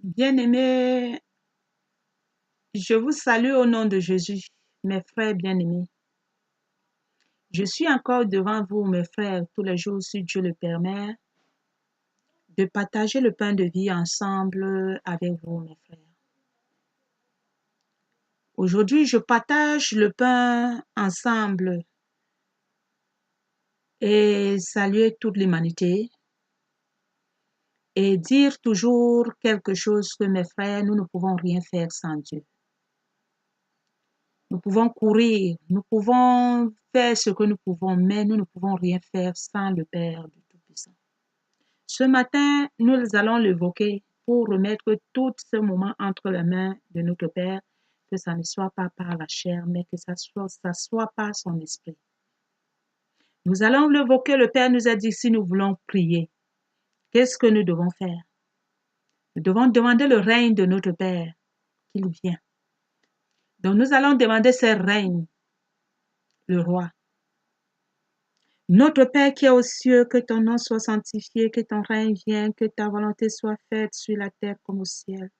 Bien-aimés, je vous salue au nom de Jésus, mes frères bien-aimés. Je suis encore devant vous, mes frères, tous les jours, si Dieu le permet, de partager le pain de vie ensemble avec vous, mes frères. Aujourd'hui, je partage le pain ensemble et saluer toute l'humanité et dire toujours quelque chose que, mes frères, nous ne pouvons rien faire sans Dieu. Nous pouvons courir, nous pouvons faire ce que nous pouvons, mais nous ne pouvons rien faire sans le Père du Tout-Puissant. Ce matin, nous allons l'évoquer pour remettre tout ce moment entre les mains de notre Père, que ça ne soit pas par la chair, mais que ça soit par son esprit. Nous allons l'évoquer, le Père nous a dit si nous voulons prier, qu'est-ce que nous devons faire? Nous devons demander le règne de notre Père, qu'il vienne. Donc nous allons demander ce règne, le roi. Notre Père qui est aux cieux, que ton nom soit sanctifié, que ton règne vienne, que ta volonté soit faite sur la terre comme au ciel.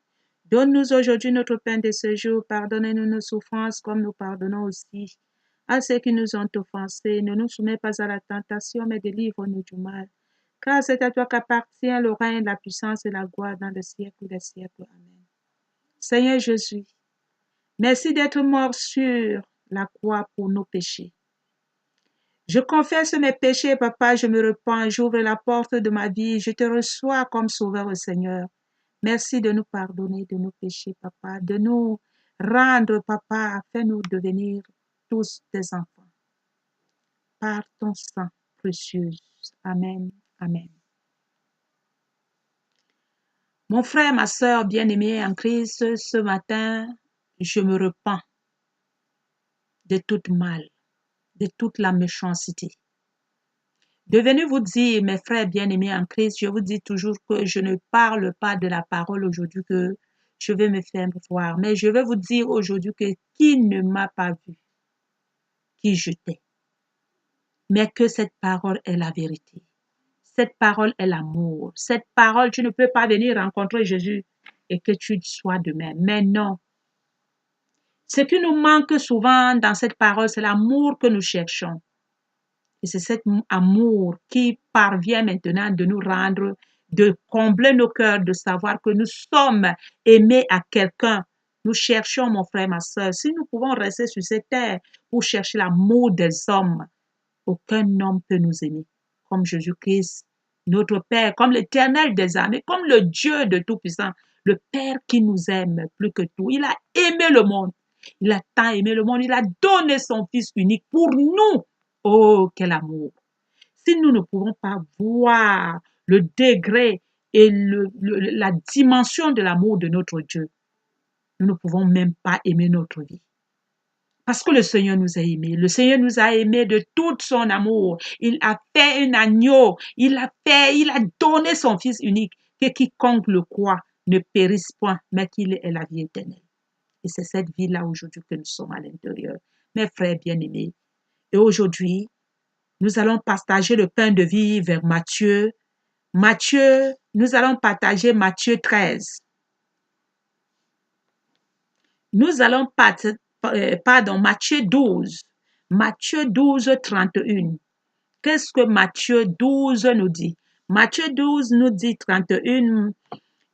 Donne-nous aujourd'hui notre pain de ce jour. Pardonne-nous nos souffrances comme nous pardonnons aussi à ceux qui nous ont offensés. Ne nous soumets pas à la tentation, mais délivre-nous du mal. Car c'est à toi qu'appartient le règne, la puissance et la gloire dans les siècles des siècles. Amen. Seigneur Jésus, merci d'être mort sur la croix pour nos péchés. Je confesse mes péchés, papa, je me repens, j'ouvre la porte de ma vie, je te reçois comme sauveur au Seigneur. Merci de nous pardonner de nos péchés, papa, de nous rendre, papa, fais-nous devenir tous tes enfants. Par ton sang précieux. Amen. Amen. Mon frère, ma soeur bien-aimée en Christ, ce matin, je me repens de toute mal, de toute la méchanceté. De venir vous dire, mes frères bien-aimés en Christ, je vous dis toujours que je ne parle pas de la parole aujourd'hui que je vais me faire voir, mais je vais vous dire aujourd'hui que qui ne m'a pas vu, qui jetait, mais que cette parole est la vérité. Cette parole est l'amour. Cette parole, tu ne peux pas venir rencontrer Jésus et que tu sois de même. Mais non. Ce qui nous manque souvent dans cette parole, c'est l'amour que nous cherchons. Et c'est cet amour qui parvient maintenant de nous rendre, de combler nos cœurs, de savoir que nous sommes aimés à quelqu'un. Nous cherchons, mon frère, ma soeur, si nous pouvons rester sur cette terre pour chercher l'amour des hommes, aucun homme peut nous aimer comme Jésus-Christ, notre Père, comme l'Éternel des armées, comme le Dieu de Tout-Puissant, le Père qui nous aime plus que tout. Il a aimé le monde. Il a tant aimé le monde. Il a donné son Fils unique pour nous. Oh, quel amour! Si nous ne pouvons pas voir le degré et la dimension de l'amour de notre Dieu, nous ne pouvons même pas aimer notre vie. Parce que le Seigneur nous a aimés. Le Seigneur nous a aimés de tout son amour. Il a fait un agneau. Il a donné son Fils unique. Que quiconque le croit ne périsse point, mais qu'il ait la vie éternelle. Et c'est cette vie-là aujourd'hui que nous sommes à l'intérieur. Mes frères bien-aimés. Et aujourd'hui, nous allons partager le pain de vie vers Matthieu. Nous allons partager Matthieu 13. Nous allons Matthieu 12. Matthieu 12, 31. Qu'est-ce que Matthieu 12 nous dit? Matthieu 12 nous dit 31.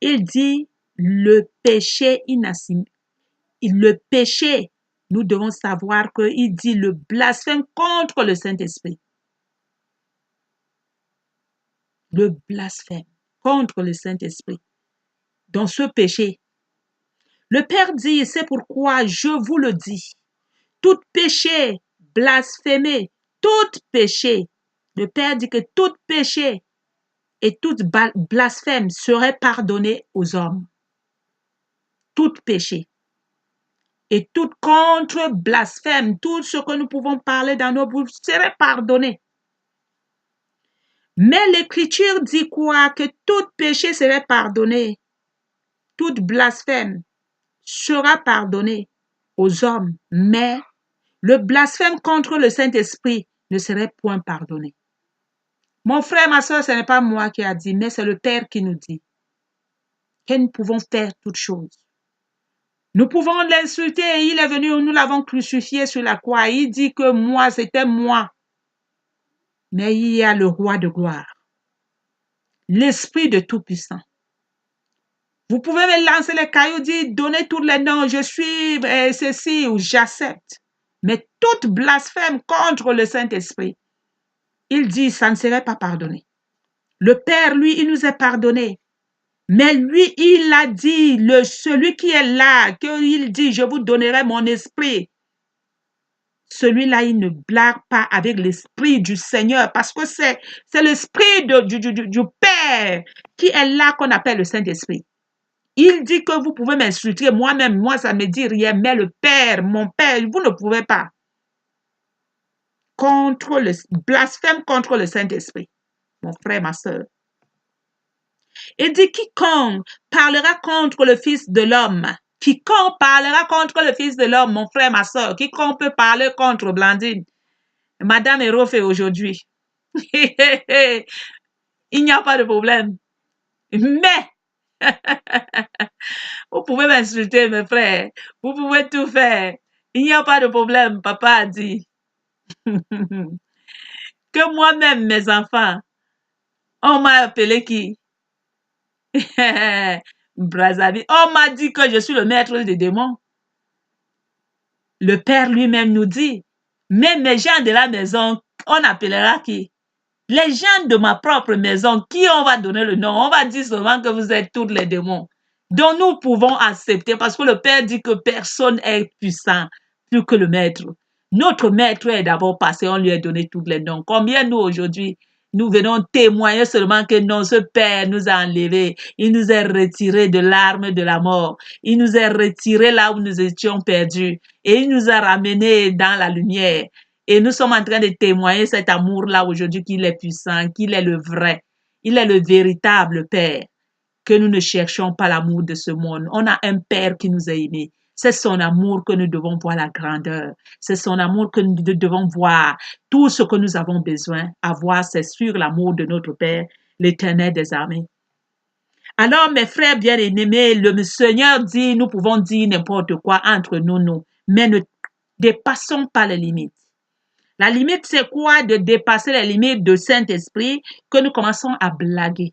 Il dit le péché Le péché, nous devons savoir qu'il dit le blasphème contre le Saint-Esprit. Le blasphème contre le Saint-Esprit. Dans ce péché, le Père dit, c'est pourquoi je vous le dis, tout péché blasphémé, tout péché, le Père dit que tout péché et tout blasphème serait pardonné aux hommes. Tout péché et tout contre-blasphème, tout ce que nous pouvons parler dans nos bouches serait pardonné. Mais l'Écriture dit quoi? Que tout péché serait pardonné, tout blasphème sera pardonné aux hommes, mais le blasphème contre le Saint-Esprit ne serait point pardonné. Mon frère, ma soeur, ce n'est pas moi qui a dit, mais c'est le Père qui nous dit que nous pouvons faire toutes choses. Nous pouvons l'insulter, il est venu, nous l'avons crucifié sur la croix. Il dit que moi, c'était moi. Mais il y a le roi de gloire, l'Esprit de Tout-Puissant. Vous pouvez me lancer les cailloux, dire, donnez tous les noms, je suis ceci ou j'accepte. Mais toute blasphème contre le Saint-Esprit, il dit, ça ne serait pas pardonné. Le Père, lui, il nous a pardonné. Mais lui, il a dit, celui qui est là, qu'il dit, je vous donnerai mon esprit. Celui-là, il ne blague pas avec l'esprit du Seigneur parce que c'est l'esprit du Père qui est là qu'on appelle le Saint-Esprit. Il dit que vous pouvez m'insulter moi-même, moi ça ne me dit rien, mais le Père, mon Père, vous ne pouvez pas. Blasphème contre le Saint-Esprit, mon frère, ma soeur. Il dit, quiconque parlera contre le Fils de l'homme, quiconque parlera contre le Fils de l'homme, mon frère, ma soeur, quiconque peut parler contre Blandine, Madame Héro fait aujourd'hui. Il n'y a pas de problème. Mais, vous pouvez m'insulter, mes frères. Vous pouvez tout faire. Il n'y a pas de problème, papa a dit. Que moi-même, mes enfants, on m'a appelé qui? Brazzaville. On m'a dit que je suis le maître des démons. Le Père lui-même nous dit, même les gens de la maison, on appellera qui? Les gens de ma propre maison, qui on va donner le nom? On va dire seulement que vous êtes tous les démons. Donc nous pouvons accepter parce que le Père dit que personne est puissant plus que le Maître. Notre Maître est d'abord passé, on lui a donné tous les noms. Combien nous aujourd'hui, nous venons témoigner seulement que non, ce Père nous a enlevés. Il nous a retirés de l'arme de la mort. Il nous a retirés là où nous étions perdus. Et il nous a ramenés dans la lumière. Et nous sommes en train de témoigner cet amour-là aujourd'hui qu'il est puissant, qu'il est le vrai. Il est le véritable Père. Que nous ne cherchions pas l'amour de ce monde. On a un Père qui nous a aimés. C'est son amour que nous devons voir la grandeur. C'est son amour que nous devons voir. Tout ce que nous avons besoin avoir, c'est sur l'amour de notre Père, l'Éternel des armées. Alors, mes frères bien-aimés, le Seigneur dit, nous pouvons dire n'importe quoi entre nous, mais ne dépassons pas les limites. La limite, c'est quoi? De dépasser les limites de Saint-Esprit, que nous commençons à blaguer.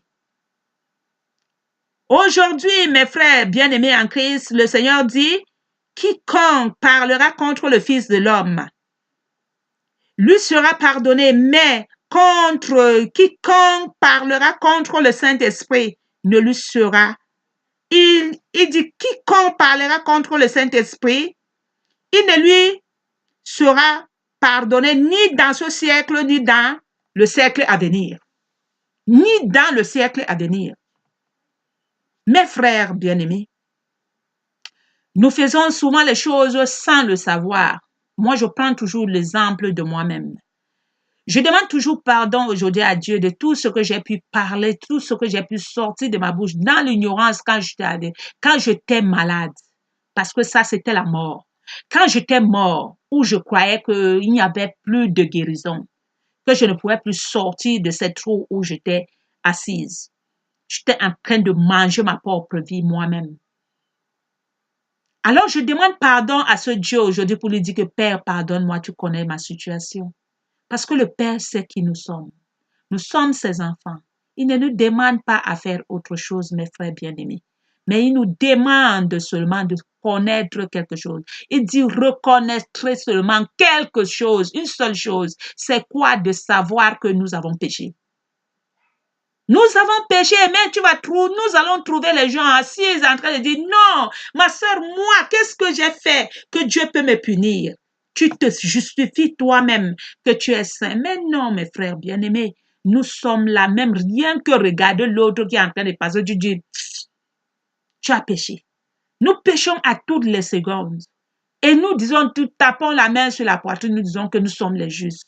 Aujourd'hui, mes frères bien-aimés en Christ, le Seigneur dit, quiconque parlera contre le Fils de l'homme, lui sera pardonné, mais contre quiconque parlera contre le Saint-Esprit, ne lui sera. Il dit, quiconque parlera contre le Saint-Esprit, il ne lui sera pardonné ni dans ce siècle, ni dans le siècle à venir. Ni dans le siècle à venir. Mes frères bien-aimés, nous faisons souvent les choses sans le savoir. Moi, je prends toujours l'exemple de moi-même. Je demande toujours pardon aujourd'hui à Dieu de tout ce que j'ai pu parler, tout ce que j'ai pu sortir de ma bouche dans l'ignorance quand j'étais malade. Parce que ça, c'était la mort. Quand j'étais mort, où je croyais qu'il n'y avait plus de guérison, que je ne pouvais plus sortir de cette trou où j'étais assise. J'étais en train de manger ma propre vie moi-même. Alors, je demande pardon à ce Dieu aujourd'hui pour lui dire que Père, pardonne-moi, tu connais ma situation. Parce que le Père sait qui nous sommes. Nous sommes ses enfants. Il ne nous demande pas à faire autre chose, mes frères bien-aimés. Mais il nous demande seulement de connaître quelque chose. Il dit reconnaître seulement quelque chose, une seule chose. C'est quoi? De savoir que nous avons péché. Nous avons péché, mais nous allons trouver les gens assis en train de dire, non, ma soeur, moi, qu'est-ce que j'ai fait que Dieu peut me punir? Tu te justifies toi-même que tu es saint. Mais non, mes frères bien-aimés, nous sommes là, même rien que regarder l'autre qui est en train de passer, tu dis, tu as péché. Nous péchons à toutes les secondes. Et nous disons, nous tapons la main sur la poitrine, nous disons que nous sommes les justes.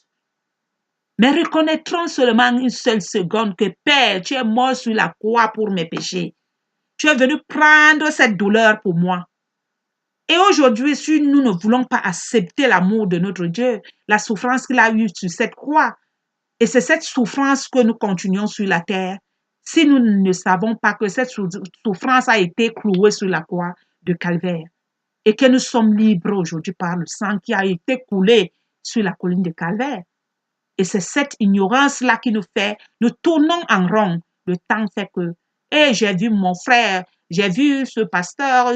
Mais reconnaîtrons seulement une seule seconde que Père, tu es mort sur la croix pour mes péchés. Tu es venu prendre cette douleur pour moi. Et aujourd'hui, si nous ne voulons pas accepter l'amour de notre Dieu, la souffrance qu'il a eue sur cette croix, et c'est cette souffrance que nous continuons sur la terre, si nous ne savons pas que cette souffrance a été clouée sur la croix de Calvaire et que nous sommes libres aujourd'hui par le sang qui a été coulé sur la colline de Calvaire. Et c'est cette ignorance-là qui nous fait, nous tournons en rond. Le temps fait que, et j'ai vu mon frère, j'ai vu ce pasteur,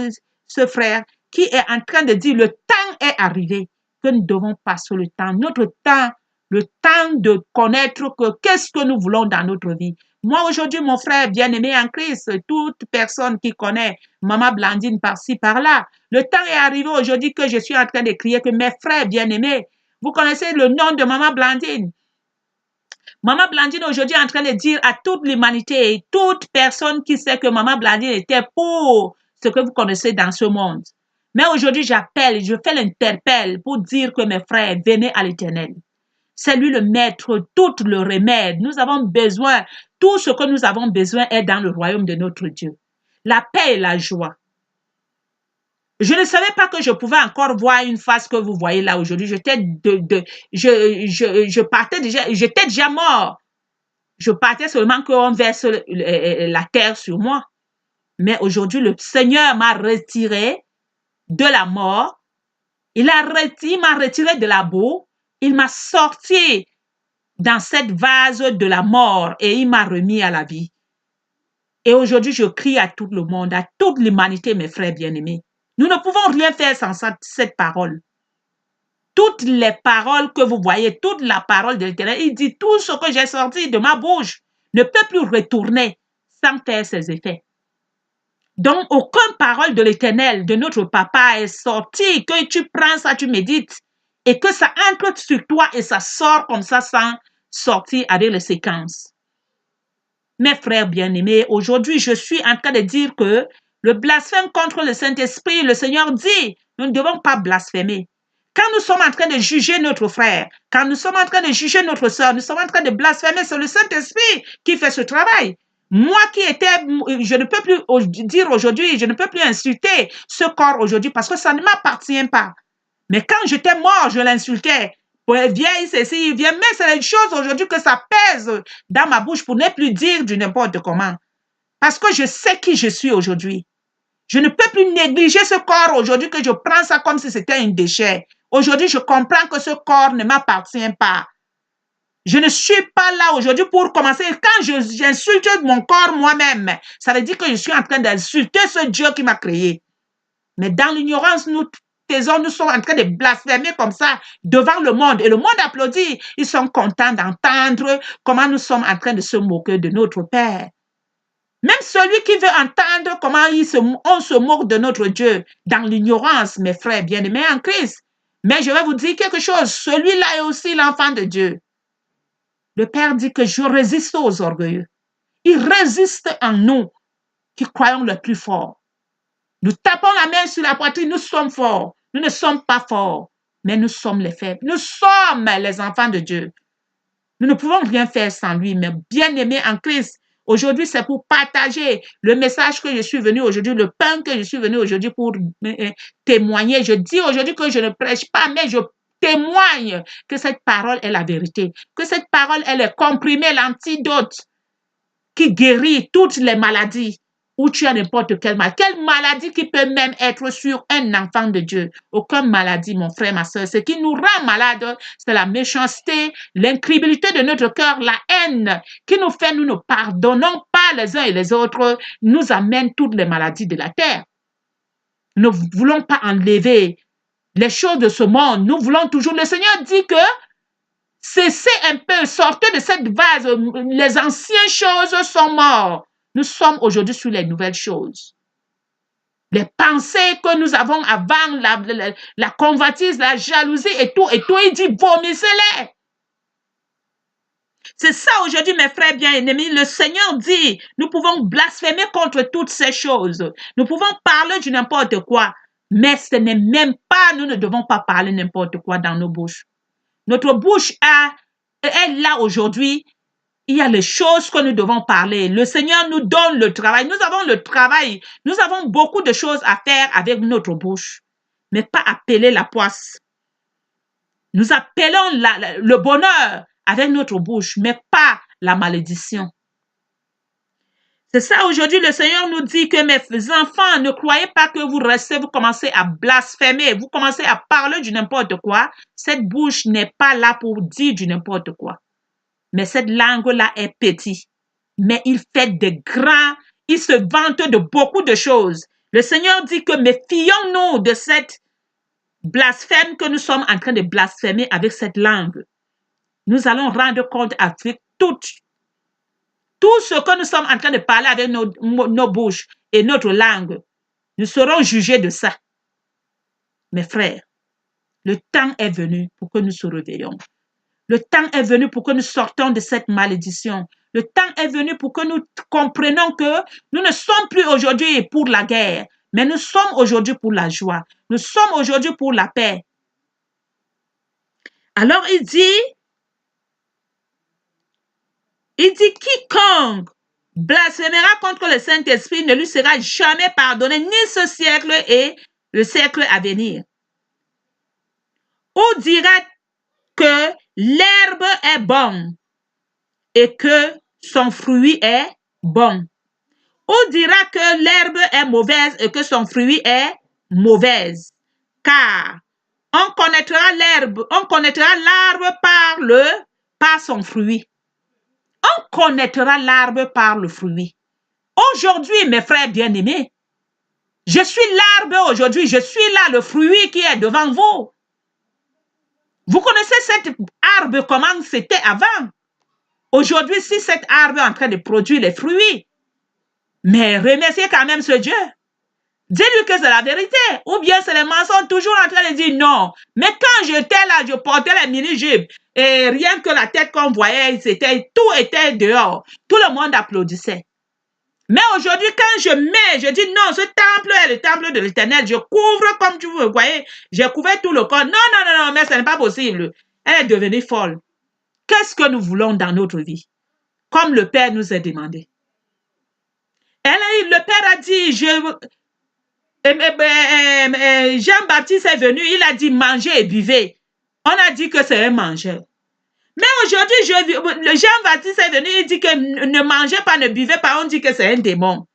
ce frère, qui est en train de dire, le temps est arrivé, que nous devons passer le temps. Notre temps, le temps de connaître que qu'est-ce que nous voulons dans notre vie. Moi, aujourd'hui, mon frère bien-aimé en Christ, toute personne qui connaît Maman Blandine par-ci, par-là, le temps est arrivé aujourd'hui que je suis en train de crier que mes frères bien-aimés, vous connaissez le nom de Maman Blandine. Maman Blandine aujourd'hui est en train de dire à toute l'humanité, toute personne qui sait que Maman Blandine était pour ce que vous connaissez dans ce monde. Mais aujourd'hui, j'appelle, je fais l'interpelle pour dire que mes frères, venez à l'Éternel. C'est lui le maître, tout le remède. Nous avons besoin, tout ce que nous avons besoin est dans le royaume de notre Dieu. La paix et la joie. Je ne savais pas que je pouvais encore voir une face que vous voyez là aujourd'hui. Je partais déjà, j'étais déjà mort. Je partais seulement qu'on verse la terre sur moi. Mais aujourd'hui, le Seigneur m'a retiré de la mort. Il m'a retiré de la boue. Il m'a sorti dans cette vase de la mort et il m'a remis à la vie. Et aujourd'hui, je crie à tout le monde, à toute l'humanité, mes frères bien-aimés. Nous ne pouvons rien faire sans cette parole. Toutes les paroles que vous voyez, toute la parole de l'Éternel, il dit tout ce que j'ai sorti de ma bouche ne peut plus retourner sans faire ses effets. Donc, aucune parole de l'Éternel, de notre papa est sortie, que tu prends ça, tu médites, et que ça entre sur toi et ça sort comme ça sans sortir avec les séquences. Mes frères bien-aimés, aujourd'hui, je suis en train de dire que le blasphème contre le Saint-Esprit, le Seigneur dit, nous ne devons pas blasphémer. Quand nous sommes en train de juger notre frère, quand nous sommes en train de juger notre soeur, nous sommes en train de blasphémer, c'est le Saint-Esprit qui fait ce travail. Moi qui étais, je ne peux plus dire aujourd'hui, je ne peux plus insulter ce corps aujourd'hui parce que ça ne m'appartient pas. Mais quand j'étais mort, je l'insultais. Viens ceci, viens, mais c'est une chose aujourd'hui que ça pèse dans ma bouche pour ne plus dire du n'importe comment. Parce que je sais qui je suis aujourd'hui. Je ne peux plus négliger ce corps aujourd'hui que je prends ça comme si c'était un déchet. Aujourd'hui, je comprends que ce corps ne m'appartient pas. Je ne suis pas là aujourd'hui pour commencer. Quand j'insulte mon corps moi-même, ça veut dire que je suis en train d'insulter ce Dieu qui m'a créé. Mais dans l'ignorance, nous sommes en train de blasphémer comme ça devant le monde. Et le monde applaudit. Ils sont contents d'entendre comment nous sommes en train de se moquer de notre Père. Même celui qui veut entendre comment on se moque de notre Dieu dans l'ignorance, mes frères bien-aimés en Christ. Mais je vais vous dire quelque chose. Celui-là est aussi l'enfant de Dieu. Le Père dit que je résiste aux orgueilleux. Il résiste en nous qui croyons le plus fort. Nous tapons la main sur la poitrine, nous sommes forts. Nous ne sommes pas forts, mais nous sommes les faibles. Nous sommes les enfants de Dieu. Nous ne pouvons rien faire sans lui, mais bien-aimés en Christ. Aujourd'hui, c'est pour partager le message que je suis venu aujourd'hui, le pain que je suis venu aujourd'hui pour témoigner. Je dis aujourd'hui que je ne prêche pas, mais je témoigne que cette parole est la vérité, que cette parole est le comprimé, l'antidote qui guérit toutes les maladies où tu as n'importe quelle maladie. Quelle maladie qui peut même être sur un enfant de Dieu? Aucune maladie, mon frère, ma soeur. Ce qui nous rend malades, c'est la méchanceté, l'incrédulité de notre cœur, la haine qui nous fait, nous ne pardonnons pas les uns et les autres, nous amène toutes les maladies de la terre. Nous ne voulons pas enlever les choses de ce monde. Nous voulons toujours. Le Seigneur dit que cessez un peu, sortez de cette vase. Les anciennes choses sont mortes. Nous sommes aujourd'hui sur les nouvelles choses. Les pensées que nous avons avant, la convoitise, la jalousie et tout, il dit vomissez-les. C'est ça aujourd'hui, mes frères bien-aimés. Le Seigneur dit, nous pouvons blasphémer contre toutes ces choses. Nous pouvons parler du n'importe quoi. Mais ce n'est même pas, nous ne devons pas parler n'importe quoi dans nos bouches. Notre bouche est là aujourd'hui. Il y a les choses que nous devons parler. Le Seigneur nous donne le travail. Nous avons le travail. Nous avons beaucoup de choses à faire avec notre bouche. Mais pas appeler la poisse. Nous appelons le bonheur avec notre bouche, mais pas la malédiction. C'est ça aujourd'hui, le Seigneur nous dit que mes enfants, ne croyez pas que vous restez, vous commencez à blasphémer, vous commencez à parler du n'importe quoi. Cette bouche n'est pas là pour dire du n'importe quoi. Mais cette langue-là est petite. Mais il fait des grands, il se vante de beaucoup de choses. Le Seigneur dit que méfions-nous de cette blasphème que nous sommes en train de blasphémer avec cette langue. Nous allons rendre compte avec tout ce que nous sommes en train de parler avec nos bouches et notre langue. Nous serons jugés de ça. Mes frères, le temps est venu pour que nous se réveillions. Le temps est venu pour que nous sortons de cette malédiction. Le temps est venu pour que nous comprenions que nous ne sommes plus aujourd'hui pour la guerre, mais nous sommes aujourd'hui pour la joie. Nous sommes aujourd'hui pour la paix. Alors il dit, quiconque blasphémera contre le Saint-Esprit ne lui sera jamais pardonné, ni ce siècle et le siècle à venir. Ou dira que l'herbe est bonne et que son fruit est bon. Ou dira que l'herbe est mauvaise et que son fruit est mauvaise. Car on connaîtra l'arbre par son fruit. On connaîtra l'arbre par le fruit. Aujourd'hui, mes frères bien-aimés, je suis l'arbre aujourd'hui, je suis là, le fruit qui est devant vous. Vous connaissez cet arbre, comment c'était avant? Aujourd'hui, si cet arbre est en train de produire les fruits, mais remerciez quand même ce Dieu. Dis-lui que c'est la vérité. Ou bien c'est les mensonges toujours en train de dire non. Mais quand j'étais là, je portais les mini-jupes et rien que la tête qu'on voyait, tout était dehors. Tout le monde applaudissait. Mais aujourd'hui, quand je dis non, ce temple est le temple de l'Éternel. Je couvre comme tu veux, vous voyez. J'ai couvert tout le corps. Non, mais ce n'est pas possible. Elle est devenue folle. Qu'est-ce que nous voulons dans notre vie? Comme le Père nous a demandé. Le Père a dit, Jean-Baptiste est venu, il a dit mangez et buvez. On a dit que c'est un mangeur. Mais aujourd'hui, Jean-Baptiste est venu, il dit que ne mangez pas, ne buvez pas, on dit que c'est un démon.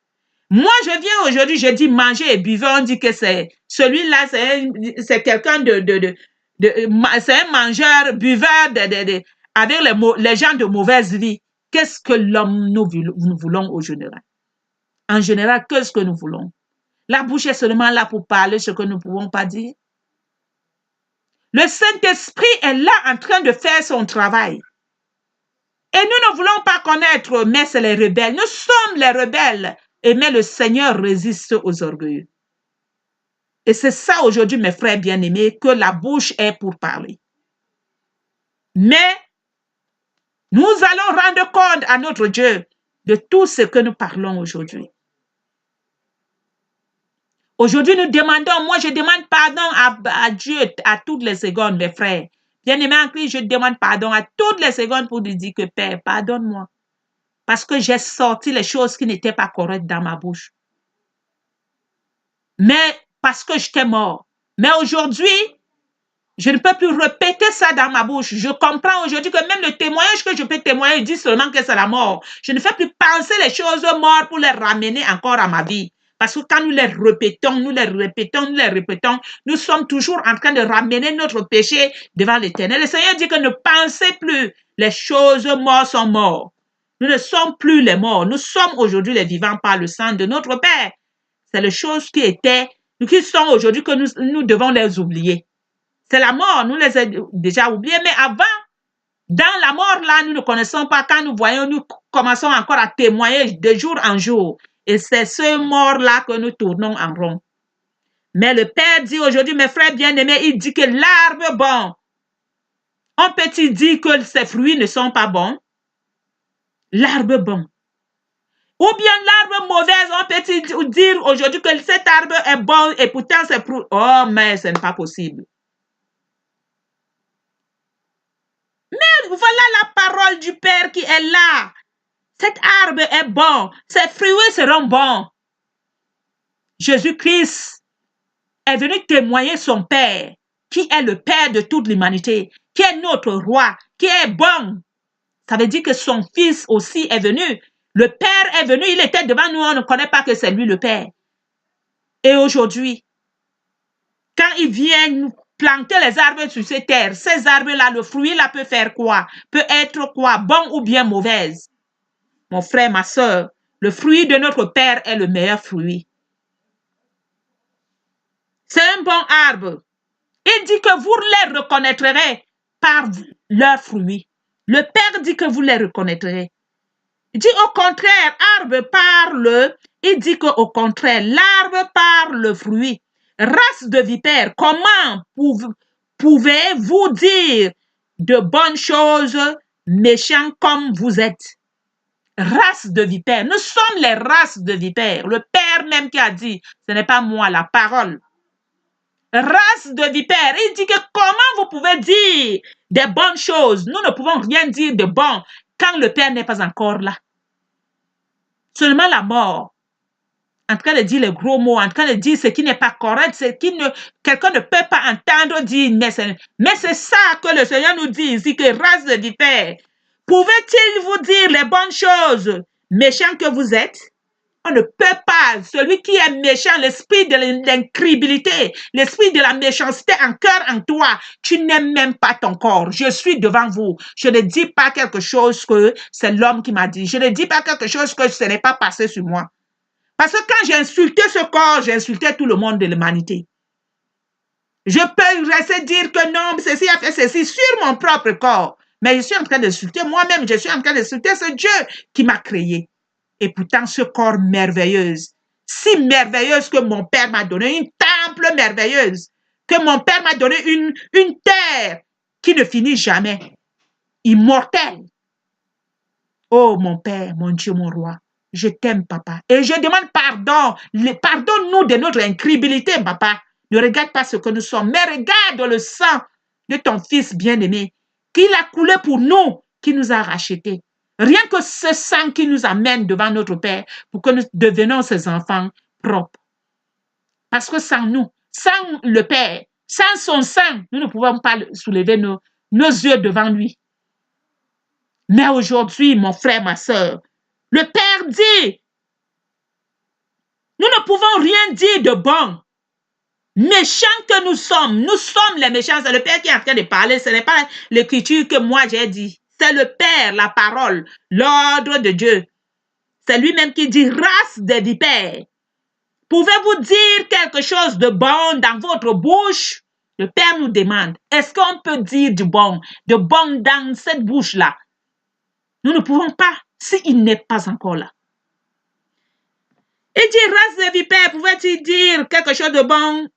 Moi, je viens aujourd'hui, je dis mangez et buvez, on dit que c'est celui-là, c'est quelqu'un c'est un mangeur, buveur, avec les gens de mauvaise vie. Qu'est-ce que nous voulons au général? En général, qu'est-ce que nous voulons? La bouche est seulement là pour parler ce que nous ne pouvons pas dire. Le Saint-Esprit est là en train de faire son travail. Et nous ne voulons pas connaître, mais c'est les rebelles. Nous sommes les rebelles. Mais le Seigneur résiste aux orgueilleux. Et c'est ça aujourd'hui, mes frères bien-aimés, que la bouche est pour parler. Mais nous allons rendre compte à notre Dieu de tout ce que nous parlons aujourd'hui. Aujourd'hui, nous demandons, moi je demande pardon à Dieu à toutes les secondes, mes frères. Bien-aimé en Christ, je demande pardon à toutes les secondes pour lui dire que Père, pardonne-moi. Parce que j'ai sorti les choses qui n'étaient pas correctes dans ma bouche. Mais parce que j'étais mort. Mais aujourd'hui, je ne peux plus répéter ça dans ma bouche. Je comprends aujourd'hui que même le témoignage que je peux témoigner dit seulement que c'est la mort. Je ne fais plus penser les choses mortes pour les ramener encore à ma vie. Parce que quand nous les répétons, nous sommes toujours en train de ramener notre péché devant l'Éternel. Le Seigneur dit que ne pensez plus. Les choses mortes sont mortes. Nous ne sommes plus les morts. Nous sommes aujourd'hui les vivants par le sang de notre Père. C'est les choses qui sont aujourd'hui que nous devons les oublier. C'est la mort, nous les avons déjà oubliés. Mais avant, dans la mort là, nous ne connaissons pas. Quand nous voyons, nous commençons encore à témoigner de jour en jour. Et c'est ce mort-là que nous tournons en rond. Mais le Père dit aujourd'hui, mes frères bien-aimés, il dit que l'arbre bon, on peut-il dire que ses fruits ne sont pas bons? L'arbre bon. Ou bien l'arbre mauvaise, on peut-il dire aujourd'hui que cet arbre est bon et pourtant c'est fruit. Oh, mais ce n'est pas possible. Mais voilà la parole du Père qui est là. Cet arbre est bon, ses fruits seront bons. Jésus-Christ est venu témoigner son Père, qui est le Père de toute l'humanité, qui est notre roi, qui est bon. Ça veut dire que son Fils aussi est venu Le Père est venu, il était devant nous, on ne connaît pas que c'est lui le Père. Et aujourd'hui, quand il vient nous planter les arbres sur ces terres, ces arbres-là, le fruit là peut faire quoi? Peut être quoi? Bon ou bien mauvaise? Mon frère, ma soeur, le fruit de notre Père est le meilleur fruit. C'est un bon arbre. Il dit que vous les reconnaîtrez par leurs fruits. Le Père dit que vous les reconnaîtrez. Il dit au contraire, arbre par le... Il dit qu'au contraire, l'arbre par le fruit. Race de vipères, comment pouvez-vous dire de bonnes choses méchants comme vous êtes? Race de vipères. Nous sommes les races de vipères. Le Père même qui a dit, ce n'est pas moi, la parole. Race de vipères. Il dit que comment vous pouvez dire des bonnes choses? Nous ne pouvons rien dire de bon quand le Père n'est pas encore là. Seulement la mort. En train de dire les gros mots, en train de dire ce qui n'est pas correct, ce qui ne, quelqu'un ne peut pas entendre dire, mais c'est ça que le Seigneur nous dit ici, que race de vipères. Pouvait-il vous dire les bonnes choses, méchants que vous êtes? On ne peut pas. Celui qui est méchant, l'esprit de l'incrédulité, l'esprit de la méchanceté en cœur en toi, tu n'aimes même pas ton corps. Je suis devant vous. Je ne dis pas quelque chose que c'est l'homme qui m'a dit. Je ne dis pas quelque chose que ce n'est pas passé sur moi. Parce que quand j'ai insulté ce corps, j'ai insulté tout le monde de l'humanité. Je peux rester dire que non, ceci a fait ceci sur mon propre corps. Mais je suis en train d'insulter moi-même. Je suis en train d'insulter ce Dieu qui m'a créé. Et pourtant, ce corps merveilleux, si merveilleuse que mon Père m'a donné, une temple merveilleuse, que mon Père m'a donné une terre qui ne finit jamais, immortelle. Oh, mon Père, mon Dieu, mon roi, je t'aime, papa. Et je demande pardon. Pardonne-nous de notre incrédulité, papa. Ne regarde pas ce que nous sommes, mais regarde le sang de ton Fils bien-aimé, qu'il a coulé pour nous, qui nous a rachetés. Rien que ce sang qui nous amène devant notre Père pour que nous devenions ses enfants propres. Parce que sans nous, sans le Père, sans son sang, nous ne pouvons pas soulever nos yeux devant lui. Mais aujourd'hui, mon frère, ma soeur, le Père dit, nous ne pouvons rien dire de bon. Méchants que nous sommes les méchants. C'est le Père qui est en train de parler, ce n'est pas l'écriture que moi j'ai dit. C'est le Père, la parole, l'ordre de Dieu. C'est lui-même qui dit, race des vipères. Pouvez-vous dire quelque chose de bon dans votre bouche? Le Père nous demande, est-ce qu'on peut dire du bon dans cette bouche-là? Nous ne pouvons pas, s'il n'est pas encore là. Il dit, race de vipères, pouvez-il dire quelque chose de bon,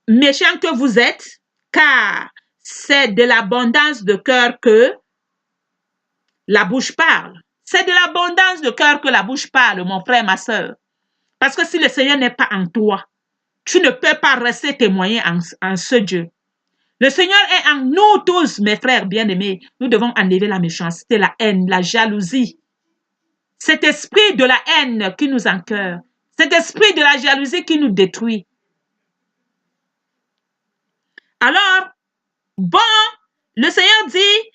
méchant que vous êtes? Car c'est de l'abondance de cœur que la bouche parle. C'est de l'abondance de cœur que la bouche parle, mon frère, ma soeur. Parce que si le Seigneur n'est pas en toi, tu ne peux pas rester témoigner en ce Dieu. Le Seigneur est en nous tous, mes frères bien-aimés. Nous devons enlever la méchanceté, la haine, la jalousie. Cet esprit de la haine qui nous encoeur. Cet esprit de la jalousie qui nous détruit. Alors, bon, le Seigneur dit,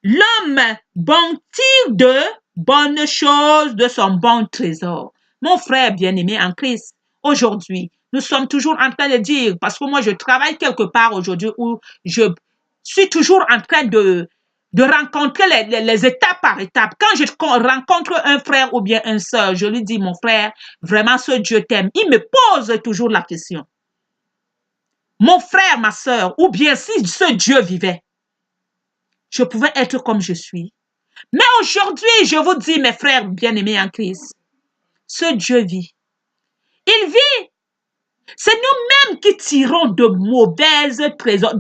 l'homme bon tire de bonnes choses de son bon trésor. Mon frère bien-aimé en Christ, aujourd'hui, nous sommes toujours en train de dire, parce que moi je travaille quelque part aujourd'hui où je suis toujours en train de rencontrer les étapes par étapes. Quand je rencontre un frère ou bien une sœur, je lui dis, mon frère, vraiment ce Dieu t'aime. Il me pose toujours la question. Mon frère, ma sœur, ou bien si ce Dieu vivait, je pouvais être comme je suis. Mais aujourd'hui, je vous dis, mes frères bien-aimés en Christ, ce Dieu vit. Il vit. C'est nous-mêmes qui tirons de mauvaises trésors.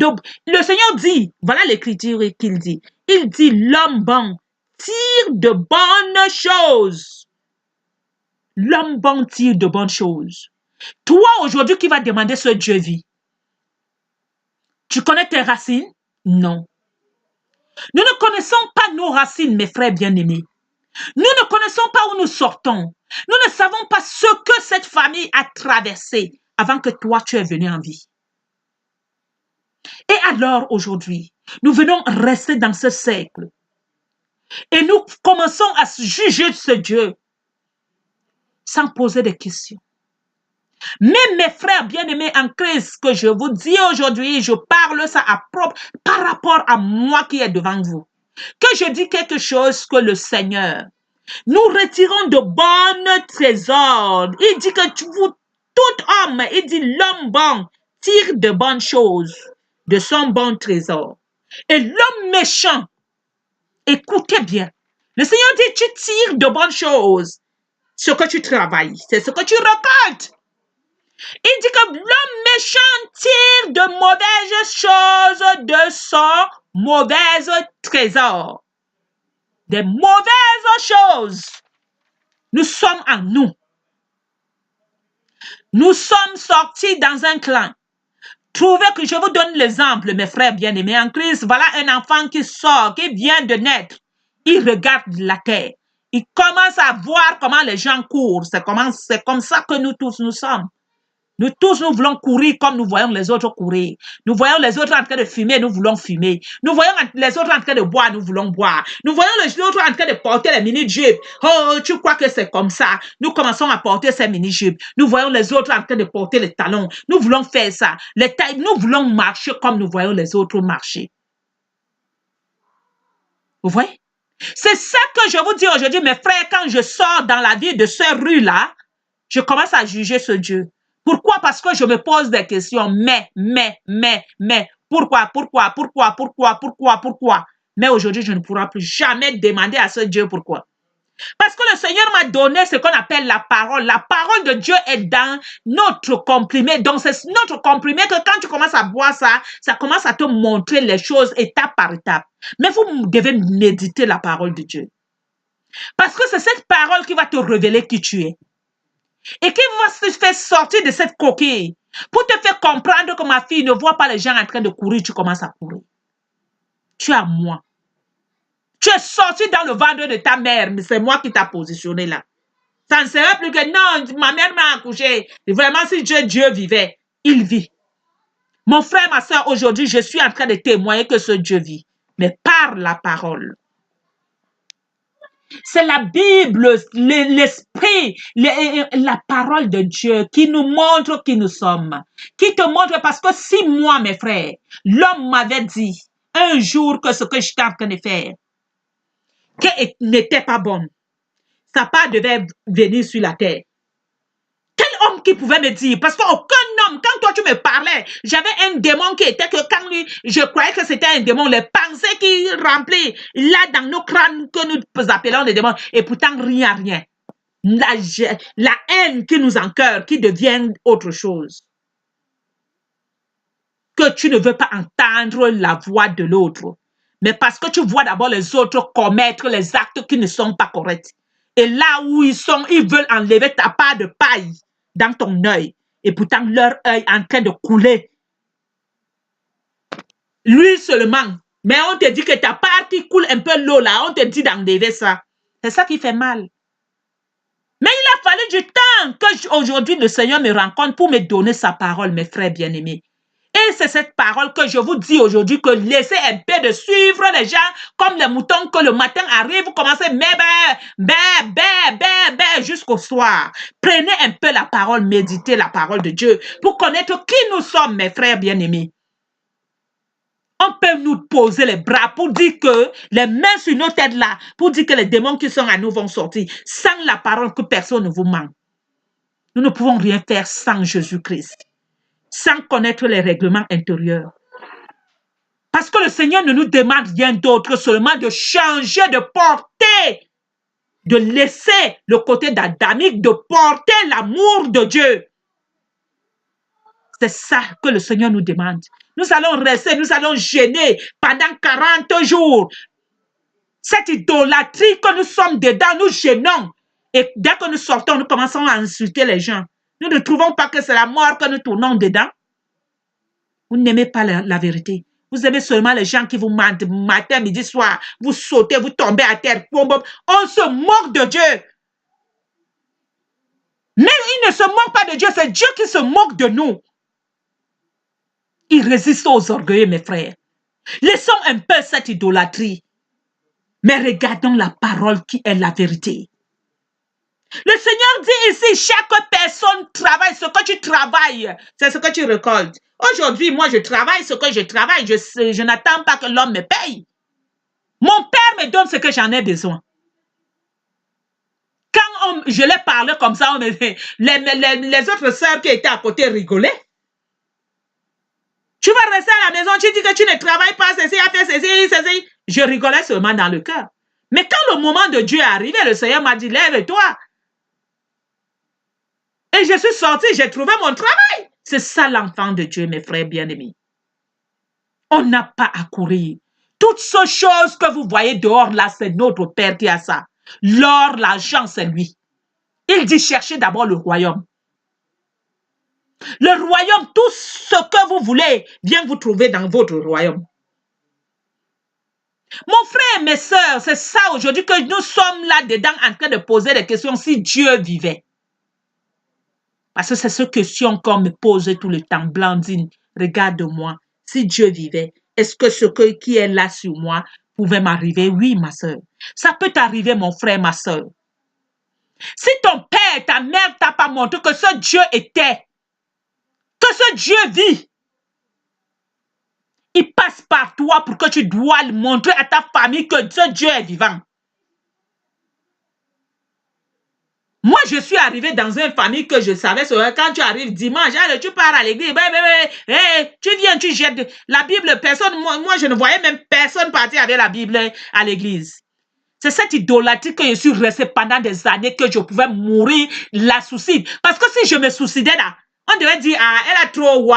Le Seigneur dit, voilà l'écriture qu'il dit. Il dit, l'homme bon tire de bonnes choses. L'homme bon tire de bonnes choses. Toi, aujourd'hui, qui vas demander ce Dieu vit? Tu connais tes racines? Non. Nous ne connaissons pas nos racines, mes frères bien-aimés. Nous ne connaissons pas où nous sortons. Nous ne savons pas ce que cette famille a traversé avant que toi, tu es venu en vie. Et alors, aujourd'hui, nous venons rester dans ce cercle. Et nous commençons à juger ce Dieu. sans poser des questions. Mais mes frères bien-aimés en Christ, que je vous dis aujourd'hui, je parle ça par rapport à moi qui est devant vous. Que je dis quelque chose que le Seigneur, nous retirons de bons trésors. Il dit que tout homme, il dit l'homme bon tire de bonnes choses de son bon trésor. Et l'homme méchant, écoutez bien, le Seigneur dit tu tires de bonnes choses. Ce que tu travailles, c'est ce que tu récoltes. Il dit que l'homme méchant tire de mauvaises choses de son mauvais trésor. Des mauvaises choses. Nous sommes en nous. Nous sommes sortis dans un clan. Trouvez que je vous donne l'exemple, mes frères bien-aimés en Christ. Voilà un enfant qui sort, qui vient de naître. Il regarde la terre. Il commence à voir comment les gens courent. C'est comme ça que nous tous nous sommes. Nous tous, nous voulons courir comme nous voyons les autres courir. Nous voyons les autres en train de fumer, nous voulons fumer. Nous voyons les autres en train de boire, nous voulons boire. Nous voyons les autres en train de porter les mini-jupes. Oh, tu crois que c'est comme ça? Nous commençons à porter ces mini-jupes. Nous voyons les autres en train de porter les talons. Nous voulons faire ça. Nous voulons marcher comme nous voyons les autres marcher. Vous voyez? C'est ça que je vous dis aujourd'hui, mes frères, quand je sors dans la vie de cette rue-là, je commence à juger ce Dieu. Pourquoi? Parce que je me pose des questions. Mais, pourquoi? Mais aujourd'hui, je ne pourrai plus jamais demander à ce Dieu pourquoi. Parce que le Seigneur m'a donné ce qu'on appelle la parole. La parole de Dieu est dans notre comprimé. Donc, c'est notre comprimé que quand tu commences à boire ça, ça commence à te montrer les choses étape par étape. Mais vous devez méditer la parole de Dieu. Parce que c'est cette parole qui va te révéler qui tu es. Et qui va te faire sortir de cette coquille pour te faire comprendre que ma fille ne voit pas les gens en train de courir, tu commences à courir. Tu es à moi. Tu es sorti dans le ventre de ta mère, mais c'est moi qui t'ai positionné là. Ça ne serait plus que non, ma mère m'a accouché. Vraiment, si Dieu vivait, il vit. Mon frère, ma soeur, aujourd'hui, je suis en train de témoigner que ce Dieu vit, mais par la parole. C'est la Bible, l'esprit, la parole de Dieu qui nous montre qui nous sommes. Qui te montre, parce que si moi, mes frères, l'homme m'avait dit un jour que ce que j'étais en train de faire, n'était pas bon, sa part devait venir sur la terre. Quel homme qui pouvait me dire? Parce qu'aucun homme, quand toi tu me parlais, j'avais un démon qui était que quand lui, je croyais que c'était un démon, les pensées qui remplissent là dans nos crânes que nous appelons les démons, et pourtant rien. La haine qui nous encoeur, qui devient autre chose. Que tu ne veux pas entendre la voix de l'autre. Mais parce que tu vois d'abord les autres commettre les actes qui ne sont pas corrects. Et là où ils sont, ils veulent enlever ta part de paille dans ton œil. Et pourtant, leur œil est en train de couler. Lui seulement. Mais on te dit que ta part qui coule un peu l'eau là, on te dit d'enlever ça. C'est ça qui fait mal. Mais il a fallu du temps que aujourd'hui le Seigneur me rencontre pour me donner sa parole, mes frères bien-aimés. Et c'est cette parole que je vous dis aujourd'hui, que laissez un peu de suivre les gens comme les moutons que le matin arrive, vous commencez jusqu'au soir. Prenez un peu la parole, méditez la parole de Dieu pour connaître qui nous sommes, mes frères bien-aimés. On peut nous poser les bras pour dire que les mains sur nos têtes là, pour dire que les démons qui sont à nous vont sortir, sans la parole que personne ne vous manque. Nous ne pouvons rien faire sans Jésus-Christ, sans connaître les règlements intérieurs. Parce que le Seigneur ne nous demande rien d'autre, seulement de changer de portée, de laisser le côté d'adamique, de porter l'amour de Dieu. C'est ça que le Seigneur nous demande. Nous allons rester, nous allons gêner pendant 40 jours. Cette idolâtrie que nous sommes dedans, nous gênons. Et dès que nous sortons, nous commençons à insulter les gens. Nous ne trouvons pas que c'est la mort que nous tournons dedans. Vous n'aimez pas la vérité. Vous aimez seulement les gens qui vous mentent matin, midi, soir. Vous sautez, vous tombez à terre. On se moque de Dieu. Mais il ne se moque pas de Dieu, c'est Dieu qui se moque de nous. Il résiste aux orgueilleux, mes frères. Laissons un peu cette idolâtrie. Mais regardons la parole qui est la vérité. Le Seigneur dis ici, chaque personne travaille. Ce que tu travailles, c'est ce que tu récoltes. Aujourd'hui, moi, je travaille ce que je travaille. Je n'attends pas que l'homme me paye. Mon père me donne ce que j'en ai besoin. Quand je l'ai parlé comme ça, les autres sœurs qui étaient à côté rigolaient. Tu vas rester à la maison, tu dis que tu ne travailles pas, ceci, à faire ceci. Je rigolais seulement dans le cœur. Mais quand le moment de Dieu est arrivé, le Seigneur m'a dit, lève-toi. Et je suis sortie, j'ai trouvé mon travail. C'est ça l'enfant de Dieu, mes frères bien-aimés. On n'a pas à courir. Toutes ces choses que vous voyez dehors là, c'est notre Père qui a ça. L'or, l'argent, c'est lui. Il dit cherchez d'abord le royaume. Le royaume, tout ce que vous voulez, vient vous trouver dans votre royaume. Mon frère et mes sœurs, c'est ça aujourd'hui que nous sommes là-dedans en train de poser des questions si Dieu vivait. Parce que c'est cette question qu'on me pose tout le temps. Blandine, regarde-moi. Si Dieu vivait, est-ce que qui est là sur moi pouvait m'arriver? Oui, ma sœur. Ça peut t'arriver, mon frère, ma sœur. Si ton père, ta mère t'a pas montré que ce Dieu était, que ce Dieu vit, il passe par toi pour que tu dois le montrer à ta famille que ce Dieu est vivant. Moi, je suis arrivée dans une famille que je savais, quand tu arrives dimanche, allez, tu pars à l'église, tu viens, tu jettes la Bible, personne, moi, je ne voyais même personne partir avec la Bible à l'église. C'est cette idolâtrie que je suis restée pendant des années que je pouvais mourir la souci. Parce que si je me soucidais là, on devait dire, ah, elle a trop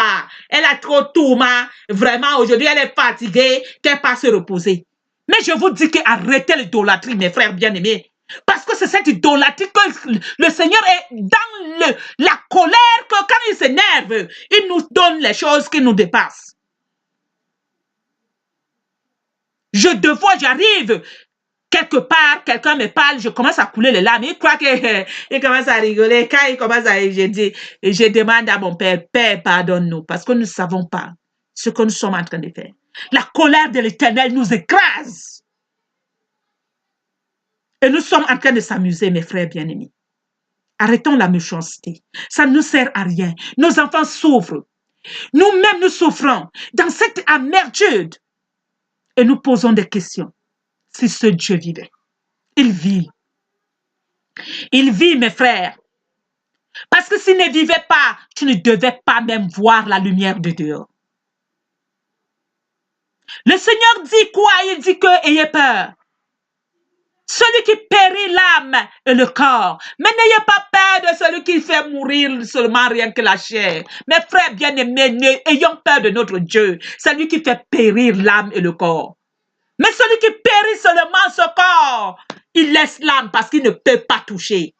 elle a trop tourment, vraiment, aujourd'hui, elle est fatiguée, qu'elle passe se reposer. Mais je vous dis qu'arrêtez l'idolâtrie, mes frères bien-aimés. Parce que c'est cette idolâtrie que le Seigneur est dans la colère, que quand il s'énerve, il nous donne les choses qui nous dépassent. J'arrive, quelque part, quelqu'un me parle, je commence à couler les larmes. Il croit qu'il commence à rigoler. Quand il commence à... Je demande à mon père, Père, pardonne-nous, parce que nous ne savons pas ce que nous sommes en train de faire. La colère de l'Éternel nous écrase. Et nous sommes en train de s'amuser, mes frères bien-aimés. Arrêtons la méchanceté. Ça ne nous sert à rien. Nos enfants souffrent. Nous-mêmes, nous souffrons dans cette amertume. Et nous posons des questions. Si ce Dieu vivait, il vit. Il vit, mes frères. Parce que s'il ne vivait pas, tu ne devais pas même voir la lumière de dehors. Le Seigneur dit quoi? Il dit que ayez peur. Celui qui périt l'âme et le corps. Mais n'ayez pas peur de celui qui fait mourir seulement rien que la chair. Mes frères bien-aimés, ayons peur de notre Dieu. C'est lui qui fait périr l'âme et le corps. Mais celui qui périt seulement ce corps, il laisse l'âme parce qu'il ne peut pas toucher.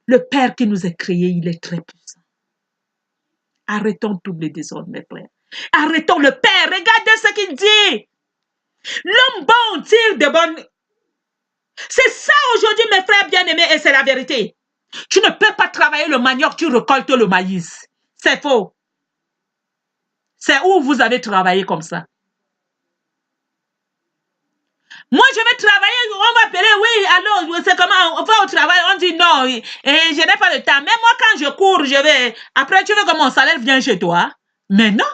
Le Père qui nous a créés, il est très puissant. Arrêtons tous les désordres, mes frères. Arrêtons le Père. Regardez ce qu'il dit. L'homme bon tire de bonnes... C'est ça aujourd'hui, mes frères bien-aimés, et c'est la vérité. Tu ne peux pas travailler le manioc, tu récoltes le maïs. C'est faux. C'est où vous avez travaillé comme ça. Moi, je vais travailler, on va appeler, oui, alors, c'est comment, on va au travail, on dit non, et je n'ai pas le temps. Même moi, quand je cours, je vais, après, tu veux que mon salaire vienne chez toi? Mais non.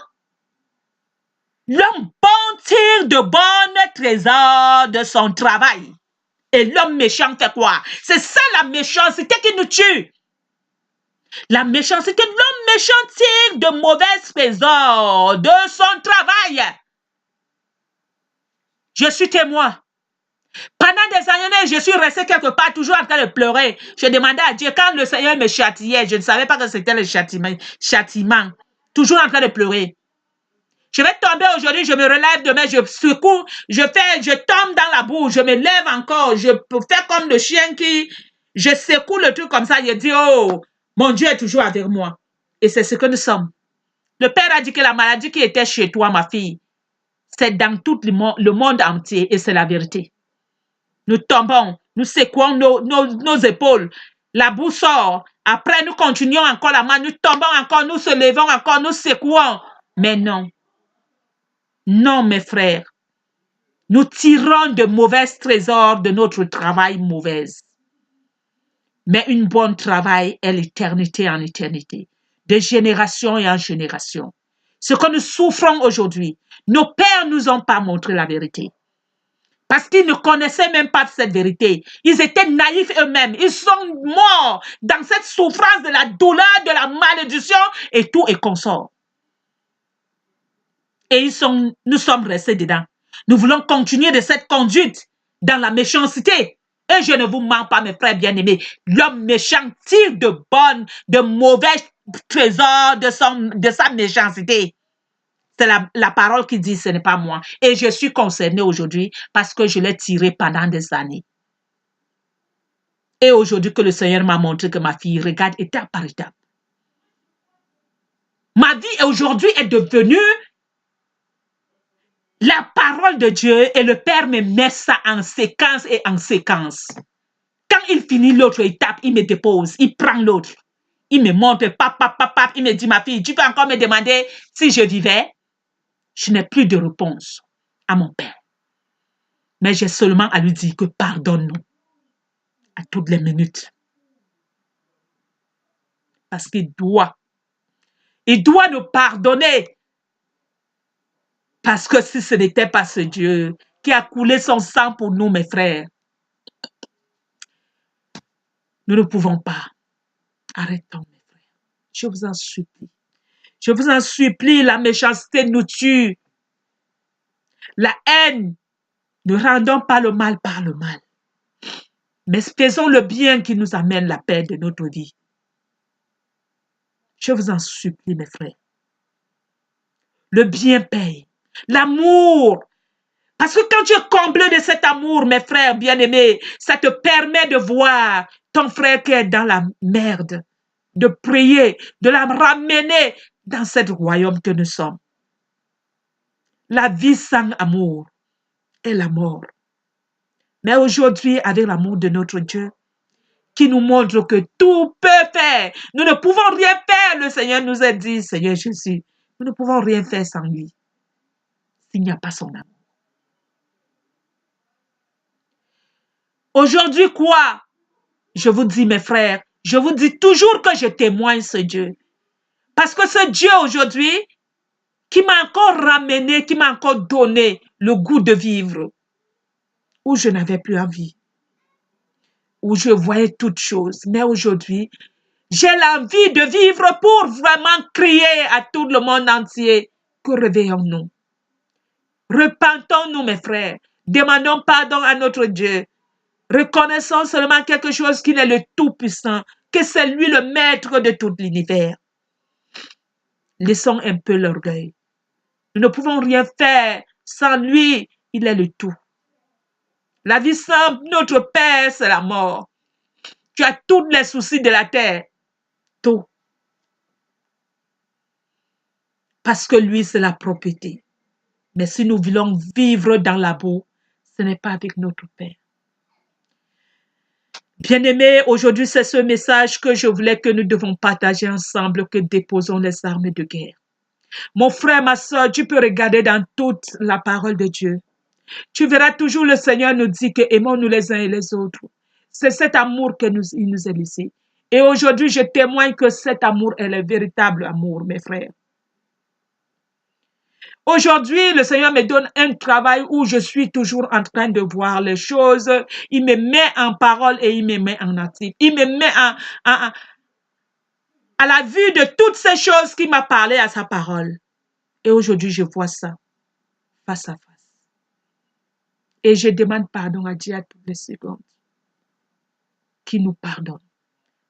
L'homme bon tire de bons trésors de son travail. Et l'homme méchant fait quoi? C'est ça la méchanceté qui nous tue. La méchanceté, l'homme méchant tire de mauvais trésors de son travail. Je suis témoin. Pendant des années, je suis restée quelque part, toujours en train de pleurer. Je demandais à Dieu, quand le Seigneur me châtiait, je ne savais pas que c'était le châtiment. Toujours en train de pleurer. Je vais tomber aujourd'hui, je me relève demain, je secoue, je tombe dans la boue, je me lève encore, je peux faire comme le chien qui, je secoue le truc comme ça, je dis, oh, mon Dieu est toujours avec moi. Et c'est ce que nous sommes. Le Père a dit que la maladie qui était chez toi, ma fille, c'est dans tout le monde entier et c'est la vérité. Nous tombons, nous secouons nos épaules, la boue sort, après nous continuons encore la main, nous tombons encore, nous se levons encore, nous secouons. Mais non. Non, mes frères, nous tirons de mauvais trésors de notre travail mauvais. Mais une bonne travail est l'éternité en éternité, de génération en génération. Ce que nous souffrons aujourd'hui, nos pères nous ont pas montré la vérité. Parce qu'ils ne connaissaient même pas cette vérité. Ils étaient naïfs eux-mêmes. Ils sont morts dans cette souffrance de la douleur, de la malédiction et tout et consort. Et nous sommes restés dedans. Nous voulons continuer de cette conduite dans la méchanceté. Et je ne vous mens pas, mes frères bien-aimés. L'homme méchant tire de mauvais trésors de sa méchanceté. C'est la parole qui dit, ce n'est pas moi. Et je suis concernée aujourd'hui parce que je l'ai tiré pendant des années. Et aujourd'hui que le Seigneur m'a montré que ma fille regarde étape par étape. Ma vie aujourd'hui est devenue la parole de Dieu et le Père me met ça en séquence et en séquence. Quand il finit l'autre étape, il me dépose, il prend l'autre. Il me montre, pap, il me dit, ma fille, tu peux encore me demander si je vivais? Je n'ai plus de réponse à mon Père. Mais j'ai seulement à lui dire que pardonne-nous à toutes les minutes. Parce qu'il doit nous pardonner. Parce que si ce n'était pas ce Dieu qui a coulé son sang pour nous, mes frères, nous ne pouvons pas. Arrêtons, mes frères. Je vous en supplie. Je vous en supplie, la méchanceté nous tue. La haine, ne rendons pas le mal par le mal. Mais faisons le bien qui nous amène la paix de notre vie. Je vous en supplie, mes frères. Le bien paye. L'amour. Parce que quand tu es comblé de cet amour, mes frères bien-aimés, ça te permet de voir ton frère qui est dans la merde, de prier, de la ramener dans ce royaume que nous sommes. La vie sans amour est la mort. Mais aujourd'hui, avec l'amour de notre Dieu, qui nous montre que tout peut faire, nous ne pouvons rien faire. Le Seigneur nous a dit, Seigneur Jésus, nous ne pouvons rien faire sans lui, s'il n'y a pas son amour. Aujourd'hui, quoi? Je vous dis, mes frères, je vous dis toujours que je témoigne ce Dieu. Parce que ce Dieu aujourd'hui, qui m'a encore ramené, qui m'a encore donné le goût de vivre, où je n'avais plus envie, où je voyais toutes choses. Mais aujourd'hui, j'ai l'envie de vivre pour vraiment crier à tout le monde entier que réveillons-nous. Repentons-nous, mes frères. Demandons pardon à notre Dieu. Reconnaissons seulement quelque chose qu'il est le Tout-Puissant, que c'est lui le maître de tout l'univers. Laissons un peu l'orgueil. Nous ne pouvons rien faire sans lui, il est le tout. La vie sans notre Père, c'est la mort. Tu as tous les soucis de la terre. Tout. Parce que lui, c'est la propriété. Mais si nous voulons vivre dans la boue, ce n'est pas avec notre Père. Bien-aimés, aujourd'hui, c'est ce message que je voulais que nous devons partager ensemble, que déposons les armes de guerre. Mon frère, ma soeur, tu peux regarder dans toute la parole de Dieu. Tu verras toujours le Seigneur nous dit que aimons-nous les uns et les autres. C'est cet amour qu'il nous a laissé. Et aujourd'hui, je témoigne que cet amour est le véritable amour, mes frères. Aujourd'hui, le Seigneur me donne un travail où je suis toujours en train de voir les choses. Il me met en parole et il me met en actif. Il me met à la vue de toutes ces choses qu'il m'a parlé à sa parole. Et aujourd'hui, je vois ça face à face. Et je demande pardon à Dieu à toutes les secondes. Qu'il nous pardonne.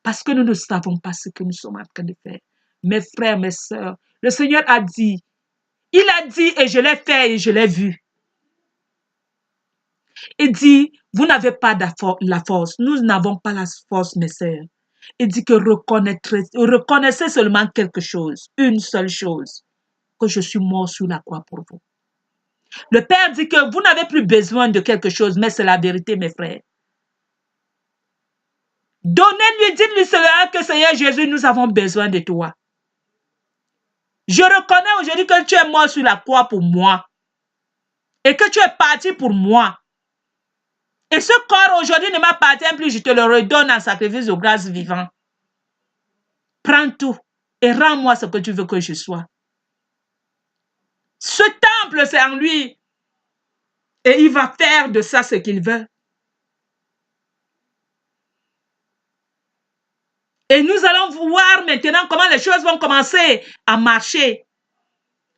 Parce que nous ne savons pas ce que nous sommes en train de faire. Mes frères, mes sœurs, le Seigneur a dit, il a dit et je l'ai fait et je l'ai vu. Il dit, vous n'avez pas la force. Nous n'avons pas la force, mes sœurs. Il dit que reconnaissez seulement quelque chose, une seule chose, que je suis mort sur la croix pour vous. Le Père dit que vous n'avez plus besoin de quelque chose, mais c'est la vérité, mes frères. Donnez-lui, dites-lui cela que Seigneur Jésus, nous avons besoin de toi. Je reconnais aujourd'hui que tu es mort sur la croix pour moi et que tu es parti pour moi. Et ce corps aujourd'hui ne m'appartient plus, je te le redonne en sacrifice de grâce vivant. Prends tout et rends-moi ce que tu veux que je sois. Ce temple, c'est en lui. Et il va faire de ça ce qu'il veut. Et nous allons voir maintenant comment les choses vont commencer à marcher.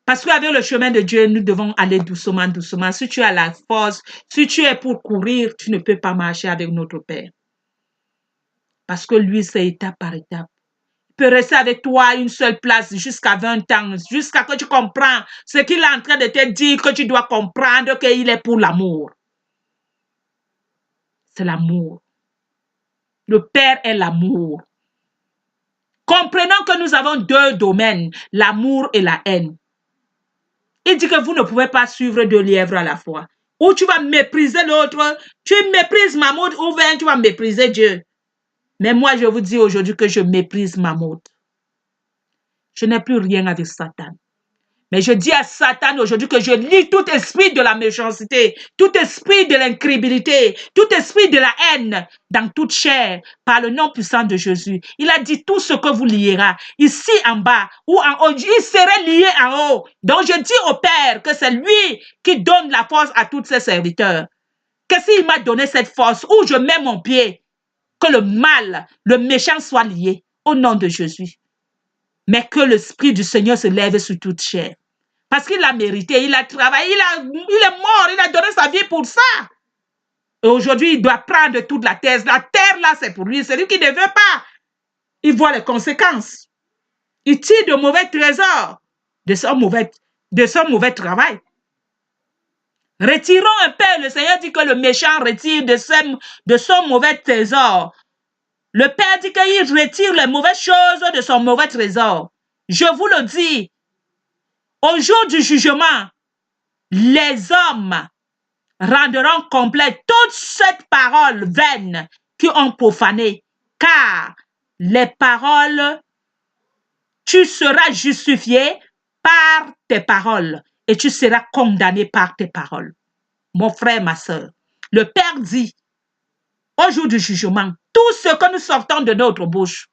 Parce qu'avec le chemin de Dieu, nous devons aller doucement, doucement. Si tu as la force, si tu es pour courir, tu ne peux pas marcher avec notre Père. Parce que lui, c'est étape par étape. Il peut rester avec toi à une seule place jusqu'à 20 ans, jusqu'à ce que tu comprends ce qu'il est en train de te dire, que tu dois comprendre qu'il est pour l'amour. C'est l'amour. Le Père est l'amour. Comprenons que nous avons deux domaines, l'amour et la haine. Il dit que vous ne pouvez pas suivre deux lièvres à la fois. Ou tu vas mépriser l'autre, tu méprises Mahmoud, ou bien tu vas mépriser Dieu. Mais moi, je vous dis aujourd'hui que je méprise Mahmoud. Je n'ai plus rien avec Satan. Mais je dis à Satan aujourd'hui que je lis tout esprit de la méchanceté, tout esprit de l'incrédulité, tout esprit de la haine dans toute chair par le nom puissant de Jésus. Il a dit tout ce que vous lierez ici en bas ou en haut, il serait lié en haut. Donc je dis au Père que c'est lui qui donne la force à tous ses serviteurs. Que s'il m'a donné cette force où je mets mon pied, que le mal, le méchant soit lié au nom de Jésus. Mais que l'Esprit du Seigneur se lève sur toute chair. Parce qu'il a mérité, il a travaillé, il est mort, il a donné sa vie pour ça. Et aujourd'hui, il doit prendre toute la terre. La terre, là, c'est pour lui. C'est lui qui ne veut pas. Il voit les conséquences. Il tire de mauvais trésors de son mauvais travail. Retirons un peu. Le Seigneur dit que le méchant retire de son mauvais trésor. Le Père dit qu'il retire les mauvaises choses de son mauvais trésor. Je vous le dis, au jour du jugement, les hommes rendront complète toute cette parole vaine qui ont profané, car les paroles, tu seras justifié par tes paroles et tu seras condamné par tes paroles. Mon frère, ma soeur, le Père dit, au jour du jugement, tout ce que nous sortons de notre bouche,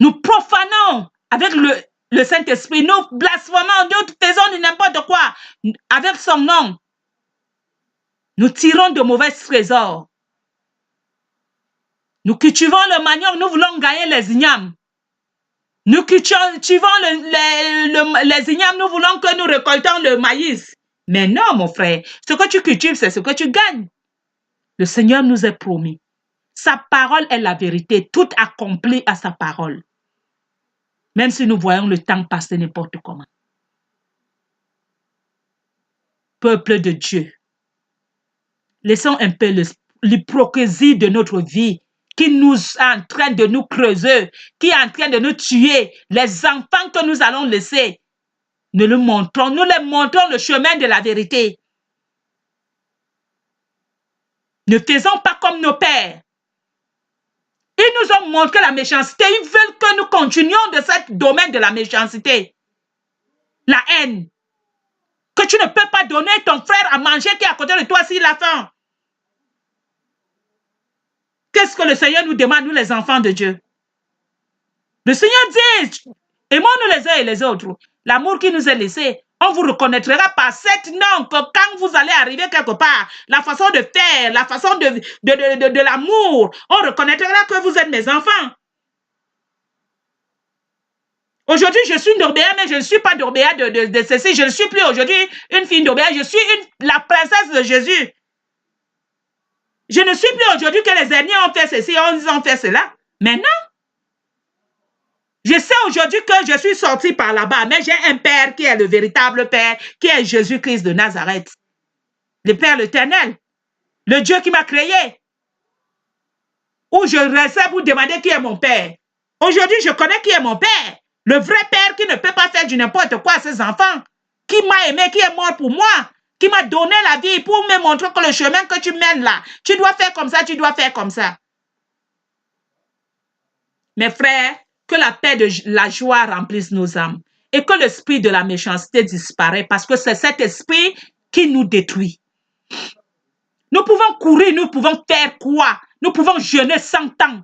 nous profanons avec le Saint-Esprit, nous blasphémons, nous faisons n'importe quoi avec son nom. Nous tirons de mauvais trésors. Nous cultivons le manioc, nous voulons gagner les ignames. Nous cultivons les ignames, nous voulons que nous récoltons le maïs. Mais non, mon frère, ce que tu cultives, c'est ce que tu gagnes. Le Seigneur nous est promis. Sa parole est la vérité, tout accompli à sa parole. Même si nous voyons le temps passer n'importe comment. Peuple de Dieu, laissons un peu l'hypocrisie de notre vie qui nous est en train de nous creuser, qui est en train de nous tuer. Les enfants que nous allons laisser, nous les montrons le chemin de la vérité. Ne faisons pas comme nos pères. Ils nous ont montré la méchanceté. Ils veulent que nous continuions de ce domaine de la méchanceté. La haine. Que tu ne peux pas donner ton frère à manger qui est à côté de toi s'il a faim. Qu'est-ce que le Seigneur nous demande, nous les enfants de Dieu? Le Seigneur dit, aimons-nous les uns et les autres. L'amour qui nous est laissé, on vous reconnaîtra par cette nom que quand vous allez arriver quelque part, la façon de faire, la façon de l'amour, on reconnaîtra que vous êtes mes enfants. Aujourd'hui, je suis une Dorbéa, mais je ne suis pas Dorbéa de ceci. Je ne suis plus aujourd'hui une fille Dorbéa, je suis la princesse de Jésus. Je ne suis plus aujourd'hui que les aînés ont fait ceci, ils ont fait cela. Mais non. Je sais aujourd'hui que je suis sortie par là-bas, mais j'ai un Père qui est le véritable Père, qui est Jésus-Christ de Nazareth. Le Père l'Éternel, le Dieu qui m'a créé. Où je restais pour demander qui est mon Père. Aujourd'hui, je connais qui est mon Père. Le vrai Père qui ne peut pas faire du n'importe quoi à ses enfants. Qui m'a aimé, qui est mort pour moi. Qui m'a donné la vie pour me montrer que le chemin que tu mènes là, tu dois faire comme ça, tu dois faire comme ça. Mes frères, que la paix de la joie remplisse nos âmes et que l'esprit de la méchanceté disparaît parce que c'est cet esprit qui nous détruit. Nous pouvons courir, nous pouvons faire quoi? Nous pouvons jeûner 100 ans.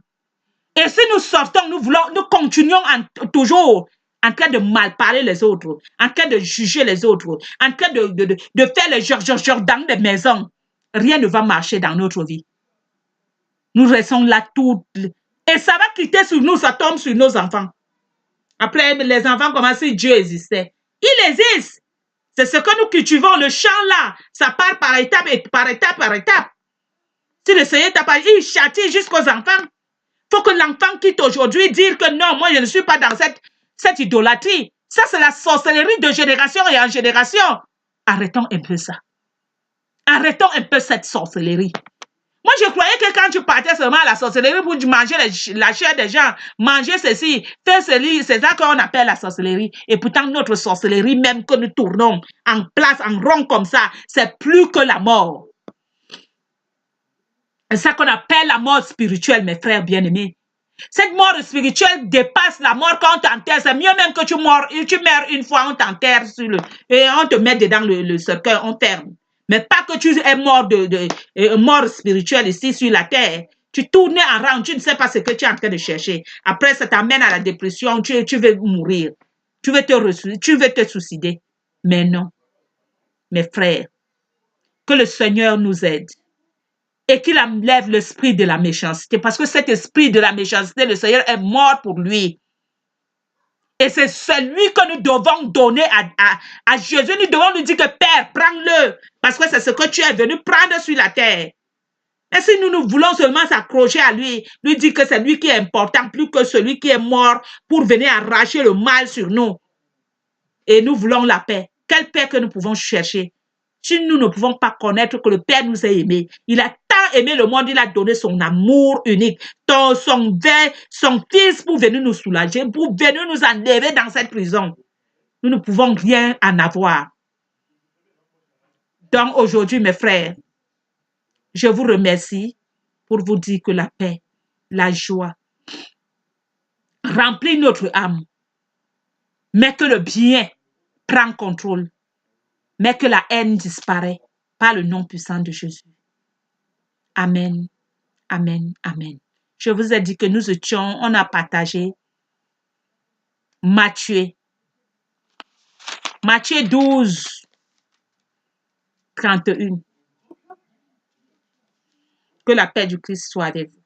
Et si nous sortons, nous continuons toujours en train de mal parler les autres, en train de juger les autres, en train de faire les genre dans les maisons. Rien ne va marcher dans notre vie. Nous restons là toutes. Et ça va quitter sur nous, ça tombe sur nos enfants. Après, les enfants, comment si Dieu existait? Il existe. C'est ce que nous cultivons, le champ là. Ça part par étape et par étape, par étape. Si le Seigneur t'a pas dit, il châtie jusqu'aux enfants. Il faut que l'enfant quitte aujourd'hui dire que non, moi je ne suis pas dans cette idolâtrie. Ça, c'est la sorcellerie de génération et en génération. Arrêtons un peu ça. Arrêtons un peu cette sorcellerie. Moi, je croyais que quand tu partais seulement à la sorcellerie pour manger la chair des gens, manger ceci, faire ceci, c'est ça qu'on appelle la sorcellerie. Et pourtant, notre sorcellerie, même que nous tournons en place, en rond comme ça, c'est plus que la mort. C'est ça qu'on appelle la mort spirituelle, mes frères bien-aimés. Cette mort spirituelle dépasse la mort quand on t'enterre. C'est mieux même que tu meurs une fois, on t'enterre et on te met dedans le cercueil, on ferme. Mais pas que tu es mort mort spirituelle ici sur la terre. Tu tournes en rang, tu ne sais pas ce que tu es en train de chercher. Après, ça t'amène à la dépression, tu veux mourir. Tu veux te suicider. Mais non, mes frères, que le Seigneur nous aide. Et qu'il enlève l'esprit de la méchanceté. Parce que cet esprit de la méchanceté, le Seigneur est mort pour lui. Et c'est celui que nous devons donner à Jésus. Nous devons lui dire que Père, prends-le. Parce que c'est ce que tu es venu prendre sur la terre. Et si nous voulons seulement s'accrocher à lui, lui dire que c'est lui qui est important, plus que celui qui est mort pour venir arracher le mal sur nous. Et nous voulons la paix. Quelle paix que nous pouvons chercher? Si nous ne pouvons pas connaître que le Père nous a aimés, il a tant aimé le monde, il a donné son amour unique, son fils pour venir nous soulager, pour venir nous enlever dans cette prison. Nous ne pouvons rien en avoir. Donc aujourd'hui, mes frères, je vous remercie pour vous dire que la paix, la joie remplit notre âme, mais que le bien prend contrôle, mais que la haine disparaît par le nom puissant de Jésus. Amen, amen, amen. Je vous ai dit que on a partagé Matthieu 12, 31. Que la paix du Christ soit avec vous.